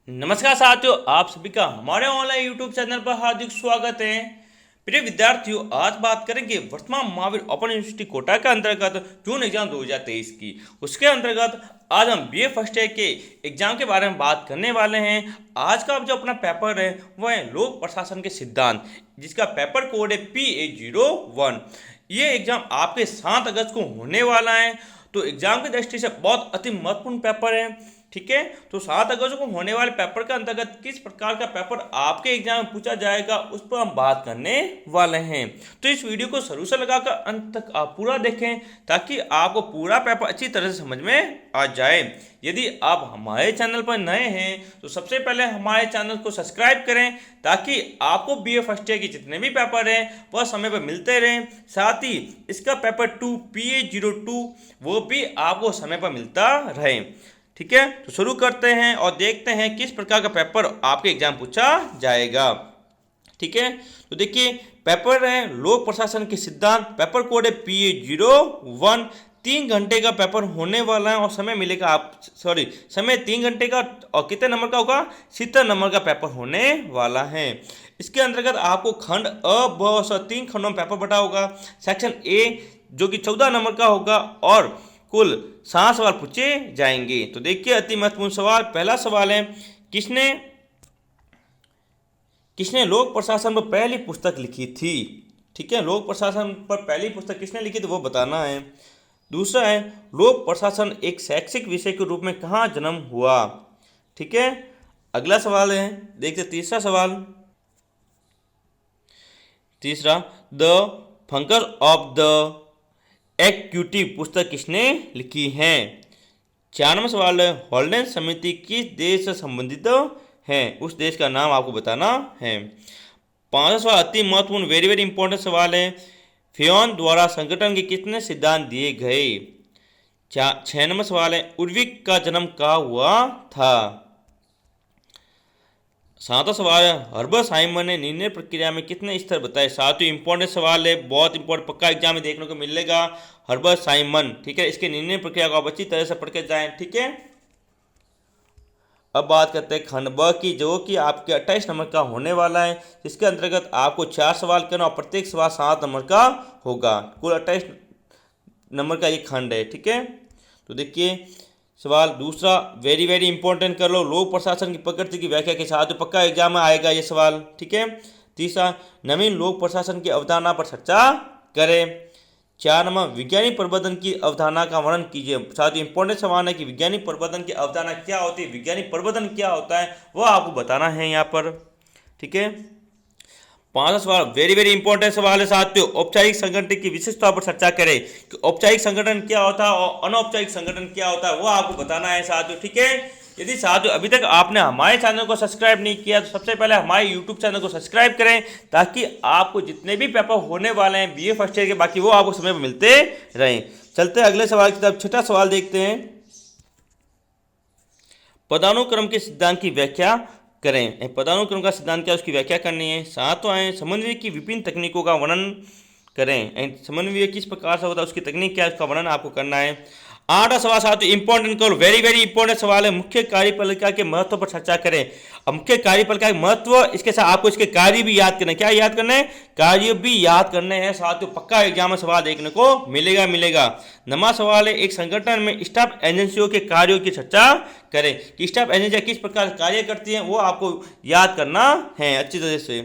नमस्कार साथियों, आप सभी का हमारे ऑनलाइन यूट्यूब चैनल पर हार्दिक स्वागत है। प्रिय विद्यार्थियों, आज बात करेंगे वर्तमान महावीर ओपन यूनिवर्सिटी कोटा के अंतर्गत जून एग्जाम 2023 की। उसके अंतर्गत आज हम बीए फर्स्ट ईयर के एग्जाम के बारे में बात करने वाले हैं। आज का जो अपना पेपर है वह है लोक प्रशासन के सिद्धांत, जिसका पेपर कोड है PA01। ये एग्जाम आपके 7 अगस्त को होने वाला है, तो एग्जाम की दृष्टि से बहुत अति महत्वपूर्ण पेपर है। ठीक है, तो 7 अगस्त को होने वाले पेपर के अंतर्गत किस प्रकार का पेपर आपके एग्जाम में पूछा जाएगा उस पर हम बात करने वाले हैं। तो इस वीडियो को शुरू से लगाकर अंत तक आप पूरा देखें ताकि आपको पूरा पेपर अच्छी तरह से समझ में आ जाए। यदि आप हमारे चैनल पर नए हैं तो सबसे पहले हमारे चैनल को सब्सक्राइब करें ताकि आपको बीए फर्स्ट ईयर के जितने भी पेपर हैं वह समय पर मिलते रहें। साथ ही इसका पेपर 2 PA02 वो भी आपको समय पर मिलता रहे। ठीक है, तो शुरू करते हैं और देखते हैं किस प्रकार का पेपर आपके एग्जाम पूछा जाएगा। ठीक है, तो देखिए पेपर है लोक प्रशासन के सिद्धांत, पेपर कोड है PA01। 3 घंटे का पेपर होने वाला है और समय मिलेगा समय 3 घंटे का और कितने नंबर का होगा, 70 नंबर का पेपर होने वाला है। इसके अंतर्गत आपको खंड अ ब स 3 खंडों में पेपर बटा होगा। सेक्शन ए जो कि 14 नंबर का होगा और कुल 7 सवाल पूछे जाएंगे। तो देखिए अति महत्वपूर्ण सवाल, पहला सवाल है किसने लोक प्रशासन पर पहली पुस्तक लिखी थी। ठीक है, लोक प्रशासन पर पहली पुस्तक किसने लिखी थी वो बताना है। दूसरा है लोक प्रशासन एक शैक्षिक विषय के रूप में कहाँ जन्म हुआ। ठीक है, अगला सवाल है, देखते तीसरा सवाल। तीसरा, द फंक्शन ऑफ द एक्यूटिव पुस्तक किसने लिखी है। 4 नंबर सवाल है हॉल्डेन समिति किस देश से संबंधित है, उस देश का नाम आपको बताना है। 5वां सवाल अति महत्वपूर्ण वेरी वेरी इंपॉर्टेंट सवाल है फियोन द्वारा संगठन के कितने सिद्धांत दिए गए। 6 नंबर सवाल है उर्विक का जन्म कहाँ हुआ था। 7वां सवाल है हर्बर्ट साइमन ने निर्णय प्रक्रिया में कितने स्तर बताए। 7वां इंपॉर्टेंट सवाल है, बहुत इंपॉर्टेंट, पक्का एग्जाम में देखने को मिलेगा, हर्बर्ट साइमन। ठीक है, इसके निर्णय प्रक्रिया को आप अच्छी तरह से पढ़ के जाएं। ठीक है, अब बात करते हैं खंड ब की, जो कि आपके 28 नंबर का होने वाला है, जिसके अंतर्गत आपको 4 सवाल करना और प्रत्येक सवाल 7 नंबर का होगा। कुल 28 नंबर का ये खंड है। ठीक है, तो देखिए सवाल दूसरा वेरी वेरी इंपॉर्टेंट कर लो, लोक प्रशासन की प्रकृति की व्याख्या के साथ तो पक्का एग्जाम में आएगा ये सवाल। ठीक है, तीसरा नवीन लोक प्रशासन की अवधारणा पर चर्चा करें। 4 नंबर वैज्ञानिक प्रबंधन की अवधारणा का वर्णन कीजिए। साथ ही इंपॉर्टेंट सवाल है कि वैज्ञानिक प्रबंधन की अवधारणा क्या होती है, वैज्ञानिक प्रबंधन क्या होता है वह आपको बताना है यहाँ पर। ठीक है, 5वां सवाल वेरी वेरी इंपॉर्टेंट सवाल है साथियों, औपचारिक संगठन की विशेषता पर चर्चा करें कि औपचारिक संगठन क्या होता है और अनौपचारिक संगठन क्या होता है वो आपको बताना है साथियों। ठीक है, यदि साथियों अभी तक आपने हमारे चैनल को सब्सक्राइब नहीं किया तो सबसे पहले हमारे यूट्यूब चैनल को सब्सक्राइब करें ताकि आपको जितने भी पेपर होने वाले हैं बीए फर्स्ट ईयर के बाकी वो आपको समय पर मिलते रहें। चलते हैं अगले सवाल की तरफ। 6वां सवाल देखते हैं, पदानुक्रम के सिद्धांत की व्याख्या करें। पदानुक्रम का सिद्धांत क्या, उसकी व्याख्या करनी है। 7वां है समन्वय की विभिन्न तकनीकों का वर्णन करें। समन्वय किस प्रकार से होता है, उसकी तकनीक क्या है, उसका वर्णन आपको करना है। 8वां सवाल साथियों इंपॉर्टेंट करो, वेरी वेरी इंपॉर्टेंट सवाल है, मुख्य कार्यपालिका के महत्व पर चर्चा करें। अब मुख्य कार्यपालिका के महत्व, इसके साथ आपको इसके कार्य भी याद करना है। क्या याद करना है, कार्य भी याद करने हैं साथियों, पक्का एग्जाम में सवाल देखने को मिलेगा। 9वां सवाल है एक संगठन में स्टाफ एजेंसियों के कार्यों की चर्चा करें कि स्टाफ एजेंसियां किस प्रकार कार्य करती हैं वो आपको याद करना है अच्छी तरह से।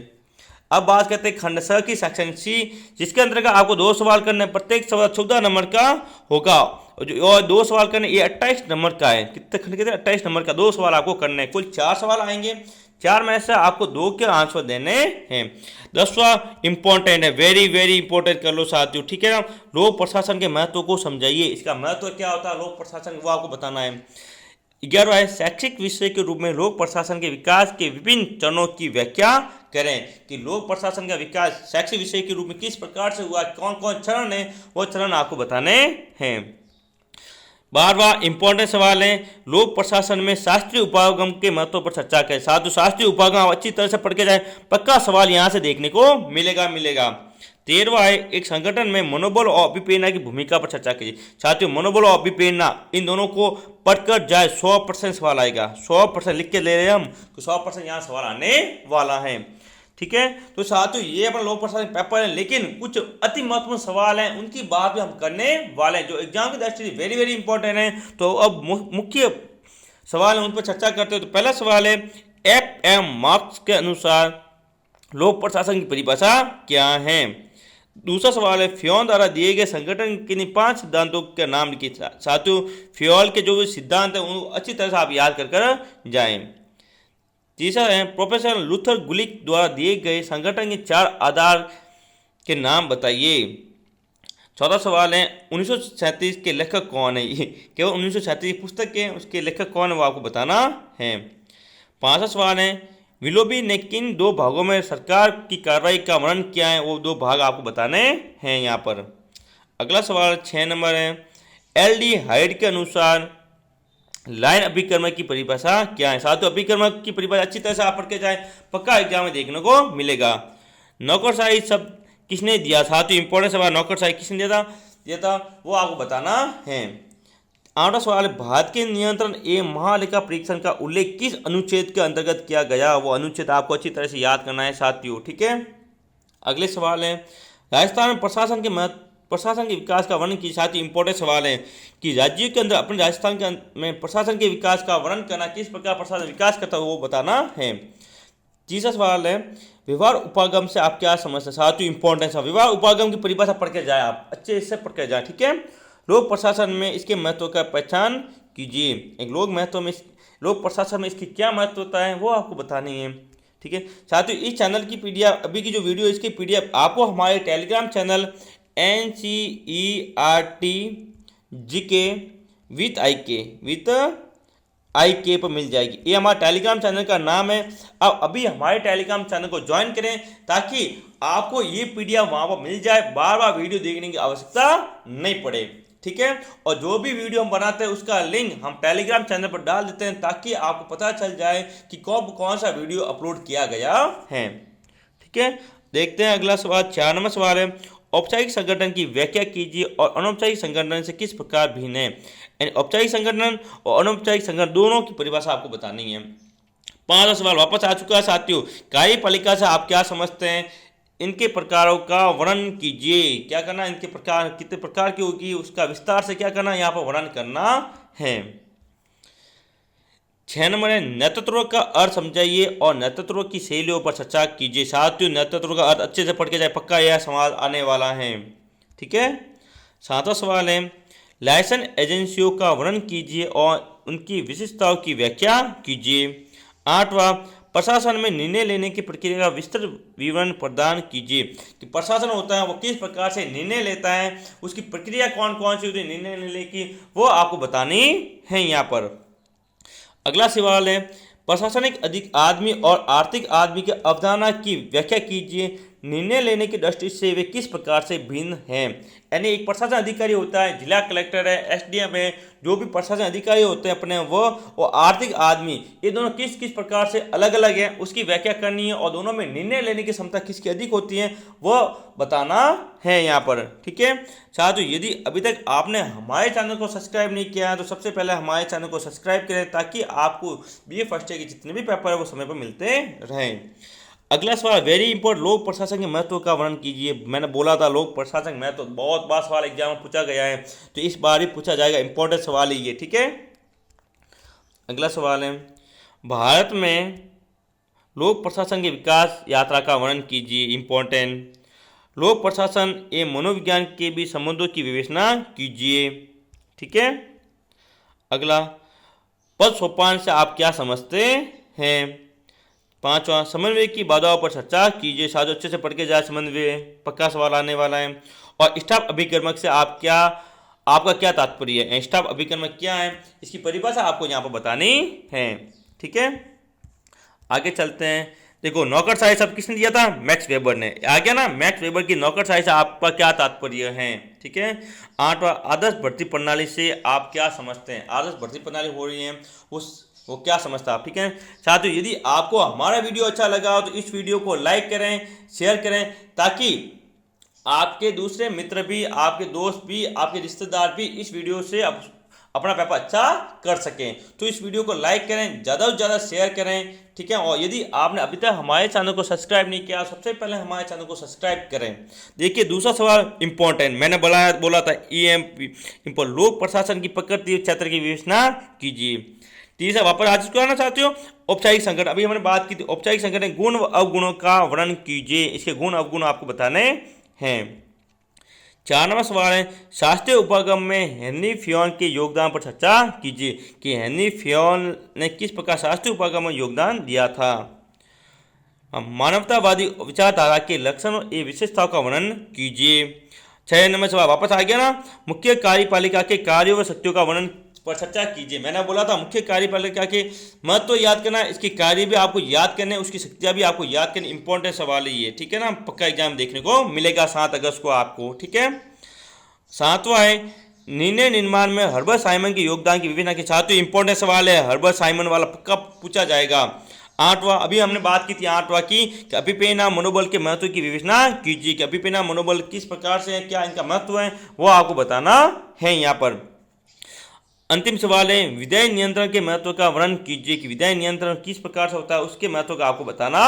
अब बात करते हैं खंड स की, सेक्शन सी, जिसके अंतर्गत आपको 2 सवाल करने, प्रत्येक सवाल 14 नंबर का होगा और 2 सवाल करने, ये 28 नंबर का है। कितने खंड के थे, 28 नंबर का 2 सवाल आपको करने हैं। कुल 4 सवाल आएंगे, 4 में से आपको 2 के आंसर देने हैं। 10वां इंपॉर्टेंट है, वेरी वेरी इंपॉर्टेंट कर लो साथियों। ठीक है ना, लोक प्रशासन के महत्व को समझाइए, इसका महत्व क्या होता है लोक प्रशासन वो आपको बताना है। 11वां है शैक्षिक विषय के रूप में लोक प्रशासन के विकास के विभिन्न चरणों की व्याख्या करें कि लोक प्रशासन का विकास शैक्षिक विषय के रूप में किस प्रकार से हुआ, कौन कौन चरण है वो चरण आपको बताने हैं। 12वां इंपॉर्टेंट सवाल है लोक प्रशासन में शास्त्रीय उपागम के महत्व पर चर्चा करें। साथ ही शास्त्रीय उपागम अच्छी तरह से पढ़ के जाए, पक्का सवाल यहाँ से देखने को मिलेगा। 13वां है, एक संगठन में मनोबल और अभिप्रेरणा की भूमिका पर चर्चा कीजिए। साथियों, मनोबल और अभिप्रेरणा इन दोनों को पढ़कर जाए 100% सवाल आएगा। 100% लिख के ले रहे हैं हम तो 100% यहाँ सवाल आने वाला है। ठीक है, तो साथियों ये अपना लोक प्रशासन पेपर है, लेकिन कुछ अति महत्वपूर्ण सवाल हैं, उनकी बात भी हम करने वाले हैं जो एग्जाम की दृष्टि से वेरी वेरी इंपॉर्टेंट है। तो अब मुख्य सवाल है, उन पर चर्चा करते हैं। तो पहला सवाल है, FM मार्क्स के अनुसार लोक प्रशासन की परिभाषा क्या है। दूसरा सवाल है, फ्योल द्वारा दिए गए संगठन के 5 सिद्धांतों के नाम लिखिए। साथियों, फ्योल के जो सिद्धांत है उनको अच्छी तरह से आप याद कर जाएं। तीसरा है, प्रोफेसर लूथर गुलिक द्वारा दिए गए संगठन के 4 आधार के नाम बताइए। चौथा सवाल है, 1937 के लेखक कौन है। ये केवल 1937 पुस्तक के उसके लेखक कौन है वो आपको बताना है। पांचवा सवाल है, विलोबी ने किन 2 भागों में सरकार की कार्रवाई का वर्णन किया है, वो 2 भाग आपको बताने हैं यहाँ पर। अगला सवाल 6 नंबर है, LD हाइड के अनुसार लाइन अभिकर्मक की परिभाषा क्या है। साथियों, अभिकर्मक की परिभाषा अच्छी तरह से आप पढ़ के जाए, पक्का एग्जाम में देखने को मिलेगा। नौकरशाही शब्द किसने दिया। साथियों, इंपॉर्टेंट सवाल, नौकरशाही किसने दिया था वो आपको बताना है। 8वां सवाल, भारत के नियंत्रण एवं महालेखा परीक्षण का उल्लेख किस अनुच्छेद के अंतर्गत किया गया, वो अनुच्छेद आपको अच्छी तरह से याद करना है साथियों। ठीक है, अगले सवाल है, राजस्थान में प्रशासन के विकास का वर्णन कीजिए। साथ ही इंपॉर्टेंट सवाल है कि राज्य के अंदर अपने राजस्थान के में प्रशासन के विकास का वर्णन करना, किस प्रकार प्रशासन विकास करता है वो बताना है। तीसरा सवाल है, व्यवहार उपागम से आप क्या समझते हैं। साथ ही इंपॉर्टेंट है, व्यवहार उपागम की परिभाषा पढ़ के जाए, आप अच्छे से पढ़ के जाए। ठीक है, लोक प्रशासन में इसके महत्व का पहचान कीजिए। एक लोक प्रशासन में इसकी क्या महत्वता है वो आपको बतानी है। ठीक है साथियों, इस चैनल की पीडीएफ, अभी की जो वीडियो इसकी पीडीएफ आपको हमारे Telegram channel NCERT GK with IK पर मिल जाएगी। ये हमारा टेलीग्राम चैनल का नाम है। अब अभी हमारे टेलीग्राम चैनल को ज्वाइन करें ताकि आपको ये पीडीएफ वहाँ पर मिल जाए, बार बार वीडियो देखने की आवश्यकता नहीं पड़े। ठीक है, और जो भी वीडियो हम बनाते हैं उसका लिंक हम टेलीग्राम चैनल पर डाल देते हैं ताकि आपको पता चल जाए कि कब कौन सा वीडियो अपलोड किया गया है। ठीक है, देखते हैं अगला सवाल। 4 नंबर सवाल है, औपचारिक संगठन की व्याख्या कीजिए और अनौपचारिक संगठन से किस प्रकार भिन्न है। यानी औपचारिक संगठन और अनौपचारिक संगठन दोनों की परिभाषा आपको बतानी है। 5वां सवाल वापस आ चुका है साथियों। कार्यपालिका से आप क्या समझते हैं, इनके प्रकारों का वर्णन कीजिए। क्या करना, इनके प्रकार कितने प्रकार की होगी उसका विस्तार से क्या करना, यहाँ पर वर्णन करना है। 6 नंबर है, नेतृत्व का अर्थ समझाइए और नेतृत्व की शैलियों पर चर्चा कीजिए। साथियों, नेतृत्व का अर्थ अच्छे से पढ़ के जाए, पक्का यह सवाल आने वाला है। ठीक है, 7वां सवाल है, लाइसेंस एजेंसियों का वर्णन कीजिए और उनकी विशिष्टताओं की व्याख्या कीजिए। 8वां, प्रशासन में निर्णय लेने की प्रक्रिया का विस्तृत विवरण प्रदान कीजिए कि प्रशासन होता है वो किस प्रकार से निर्णय लेता है, उसकी प्रक्रिया कौन कौन सी होती है निर्णय लेने की, वो आपको बतानी है यहाँ पर। अगला सवाल है, प्रशासनिक अधिक आदमी और आर्थिक आदमी की अवधारणा की व्याख्या कीजिए। निर्णय लेने की दृष्टि से वे किस प्रकार से भिन्न हैं। यानी एक प्रशासन अधिकारी होता है, जिला कलेक्टर है, SDM है, जो भी प्रशासन अधिकारी होते हैं अपने वो आर्थिक आदमी, ये दोनों किस किस प्रकार से अलग अलग हैं उसकी व्याख्या करनी है और दोनों में निर्णय लेने की क्षमता किसकी अधिक होती है वो बताना है यहाँ पर। ठीक है साथियों, यदि अभी तक आपने हमारे चैनल को सब्सक्राइब नहीं किया है तो सबसे पहले हमारे चैनल को सब्सक्राइब करें ताकि आपको BA फर्स्ट ईयर के जितने भी पेपर है वो समय पर मिलते रहें। अगला सवाल, वेरी इंपॉर्टेंट, लोक प्रशासन के महत्व का वर्णन कीजिए। मैंने बोला था लोक प्रशासन महत्व बहुत बार सवाल एग्जाम में पूछा गया है तो इस बार भी पूछा जाएगा, इंपॉर्टेंट सवाल है ये। ठीक है, अगला सवाल है, भारत में लोक प्रशासन के विकास यात्रा का वर्णन कीजिए। इंपॉर्टेंट, लोक प्रशासन एवं मनोविज्ञान के भी संबंधों की विवेचना कीजिए। ठीक है, अगला, पद सोपान से आप क्या समझते हैं। 5वां, समन्वय की बाधाओं पर चर्चा कीजिए। साथियों, अच्छे से पढ़ के जाए, समन्वय पक्का सवाल आने वाला है। और स्टाफ अभिकर्मक से आपका क्या तात्पर्य है। स्टाफ अभिकर्मक क्या है इसकी परिभाषा आपको यहाँ पर बतानी है। ठीक है, आगे चलते हैं। देखो, नौकरशाही शब्द किसने दिया था, मैक्स वेबर ने। आ गया ना, मैक्स वेबर की नौकरशाही से आपका क्या तात्पर्य है। ठीक है, 8वां, आदर्श भर्ती प्रणाली से आप क्या समझते हैं। आदर्श भर्ती प्रणाली हो रही है वो क्या समझता है आप। ठीक है साथियों, यदि आपको हमारा वीडियो अच्छा लगा हो तो इस वीडियो को लाइक करें, शेयर करें ताकि आपके दूसरे मित्र भी, आपके दोस्त भी, आपके रिश्तेदार भी इस वीडियो से अपना पेपर अच्छा कर सकें। तो इस वीडियो को लाइक करें, ज़्यादा से ज़्यादा शेयर करें, ठीक है। और यदि आपने अभी तक हमारे चैनल को सब्सक्राइब नहीं किया, सबसे पहले हमारे चैनल को सब्सक्राइब करें। देखिए दूसरा सवाल इंपॉर्टेंट, मैंने बोला था ईएमपी लोक प्रशासन की प्रकृति क्षेत्र की विवेचना कीजिए। तीसरा वापस आज इसको आना चाहते हो, औपचारिक संगठन, अभी हमने बात की थी औपचारिक संगठन, गुण व अवगुणों का वर्णन कीजिए, इसके गुण अवगुण आपको बताने हैं। 4 नंबर सवाल है, शास्त्रीय उपागम में हेनरी फ्योन के योगदान पर चर्चा कीजिए कि हेनरी फ्योन ने किस प्रकार शास्त्रीय उपागम में योगदान दिया था। मानवतावादी विचारधारा के लक्षणों एवं विशेषताओं का वर्णन कीजिए। 6 नंबर सवाल वापस आ गया ना, मुख्य कार्यपालिका के कार्यों व शक्तियों का वर्णन पर चर्चा कीजिए। मैंने बोला था मुख्य कार्यपालिका के महत्व तो याद करना, इसके कार्य भी आपको याद करने, उसकी शक्तियां भी आपको याद करनी। इंपॉर्टेंट सवाल है ये, ठीक है ना, पक्का एग्जाम देखने को मिलेगा 7 अगस्त को आपको, ठीक है। 7वां है, निर्णय निर्माण में हर्बर्ट साइमन के योगदान की विवेचना के साथ, इंपॉर्टेंट सवाल है, हर्बर्ट साइमन वाला पक्का पूछा जाएगा। 8वां, अभी हमने बात की थी 8वां की कि अभिप्रेरणा मनोबल के महत्व की विवेचना कीजिए कि अभिप्रेरणा मनोबल किस प्रकार से है, क्या इनका महत्व है, वो आपको बताना है यहाँ पर। अंतिम सवाल है, विधायी नियंत्रण के महत्व का वर्णन कीजिए कि विधायी नियंत्रण किस प्रकार से होता है, उसके महत्व का आपको बताना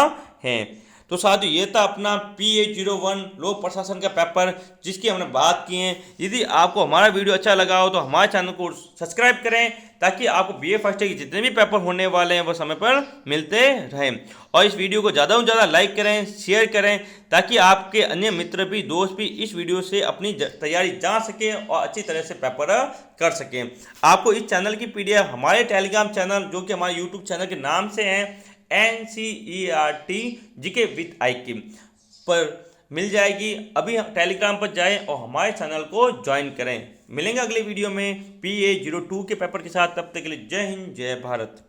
है। तो साथियों ये था अपना PA01 लोक प्रशासन का पेपर जिसकी हमने बात की है। यदि आपको हमारा वीडियो अच्छा लगा हो तो हमारे चैनल को सब्सक्राइब करें ताकि आपको BA फर्स्ट ईयर के जितने भी पेपर होने वाले हैं वो समय पर मिलते रहें। और इस वीडियो को ज़्यादा से ज़्यादा लाइक करें, शेयर करें ताकि आपके अन्य मित्र भी, दोस्त भी इस वीडियो से अपनी तैयारी जान सकें और अच्छी तरह से पेपर कर सकें। आपको इस चैनल की PDF हमारे टेलीग्राम चैनल जो कि हमारे यूट्यूब चैनल के नाम से है NCERT GK with IQ पर मिल जाएगी। अभी हम टेलीग्राम पर जाएं और हमारे चैनल को ज्वाइन करें। मिलेंगे अगले वीडियो में PA02 के पेपर के साथ, तब तक के लिए जय हिंद जय भारत।